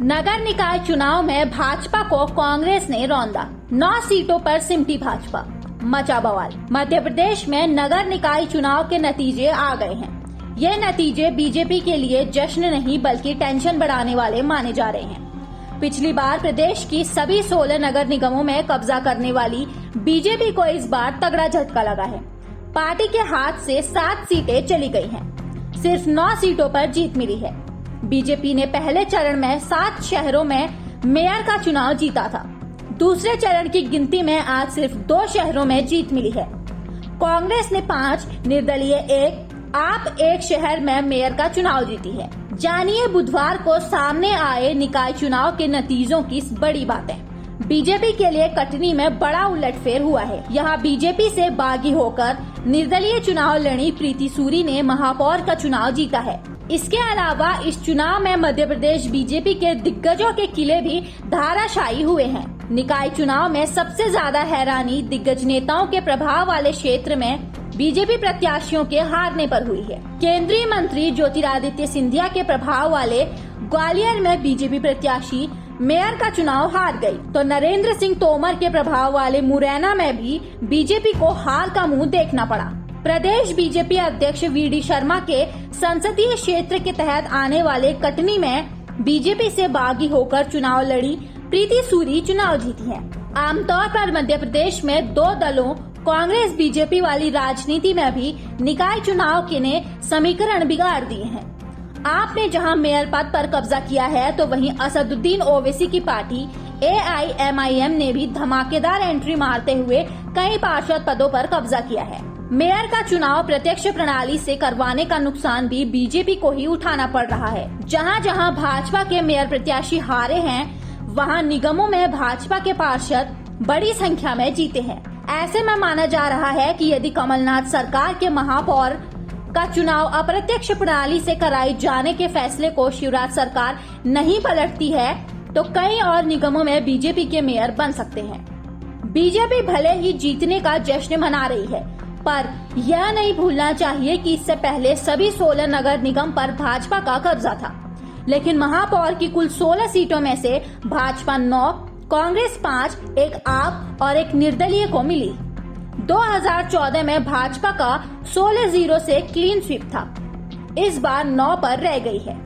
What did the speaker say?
नगर निकाय चुनाव में भाजपा को कांग्रेस ने रौंदा। 9 सीटों पर सिमटी भाजपा, मचा बवाल। मध्य प्रदेश में नगर निकाय चुनाव के नतीजे आ गए हैं। ये नतीजे बीजेपी के लिए जश्न नहीं बल्कि टेंशन बढ़ाने वाले माने जा रहे हैं। पिछली बार प्रदेश की सभी 16 नगर निगमों में कब्जा करने वाली बीजेपी को इस बार तगड़ा झटका लगा है। पार्टी के हाथ से 7 सीटें चली गई हैं। सिर्फ 9 सीटों पर जीत मिली है। बीजेपी ने पहले चरण में 7 शहरों में मेयर का चुनाव जीता था। दूसरे चरण की गिनती में आज सिर्फ 2 शहरों में जीत मिली है। कांग्रेस ने 5, निर्दलीय 1, आप 1 शहर में मेयर का चुनाव जीती है। जानिए बुधवार को सामने आए निकाय चुनाव के नतीजों की बड़ी बातें। बीजेपी के लिए कटनी में बड़ा उलटफेर हुआ है। यहाँ बीजेपी से बागी होकर निर्दलीय चुनाव लड़ी प्रीति सूरी ने महापौर का चुनाव जीता है। इसके अलावा इस चुनाव में मध्य प्रदेश बीजेपी के दिग्गजों के किले भी धाराशायी हुए हैं। निकाय चुनाव में सबसे ज्यादा हैरानी दिग्गज नेताओं के प्रभाव वाले क्षेत्र में बीजेपी प्रत्याशियों के हारने पर हुई है। केंद्रीय मंत्री ज्योतिरादित्य सिंधिया के प्रभाव वाले ग्वालियर में बीजेपी प्रत्याशी मेयर का चुनाव हार गई, तो नरेंद्र सिंह तोमर के प्रभाव वाले मुरैना में भी बीजेपी को हार का मुंह देखना पड़ा। प्रदेश बीजेपी अध्यक्ष वीडी शर्मा के संसदीय क्षेत्र के तहत आने वाले कटनी में बीजेपी से बागी होकर चुनाव लड़ी प्रीति सूरी चुनाव जीती है। आमतौर पर मध्य प्रदेश में 2 दलों कांग्रेस बीजेपी वाली राजनीति में भी निकाय चुनाव के ने समीकरण बिगाड़ दिए हैं। आपने जहां मेयर पद पर कब्जा किया है, तो वहीं असदुद्दीन ओवैसी की पार्टी AIMIM ने भी धमाकेदार एंट्री मारते हुए कई पार्षद पदों पर कब्जा किया है। मेयर का चुनाव प्रत्यक्ष प्रणाली से करवाने का नुकसान भी बीजेपी को ही उठाना पड़ रहा है। जहां जहां भाजपा के मेयर प्रत्याशी हारे हैं, वहां निगमों में भाजपा के पार्षद बड़ी संख्या में जीते हैं। ऐसे में माना जा रहा है कि यदि कमलनाथ सरकार के महापौर का चुनाव अप्रत्यक्ष प्रणाली से कराए जाने के फैसले को शिवराज सरकार नहीं पलटती है, तो कई और निगमों में बीजेपी के मेयर बन सकते हैं। बीजेपी भले ही जीतने का जश्न मना रही है, पर यह नहीं भूलना चाहिए कि इससे पहले सभी 16 नगर निगम पर भाजपा का कब्जा था। लेकिन महापौर की कुल 16 सीटों में से भाजपा 9, कांग्रेस 5, एक आप और एक निर्दलीय को मिली। 2014 में भाजपा का 16-0 से क्लीन स्वीप था। इस बार 9 पर रह गई है।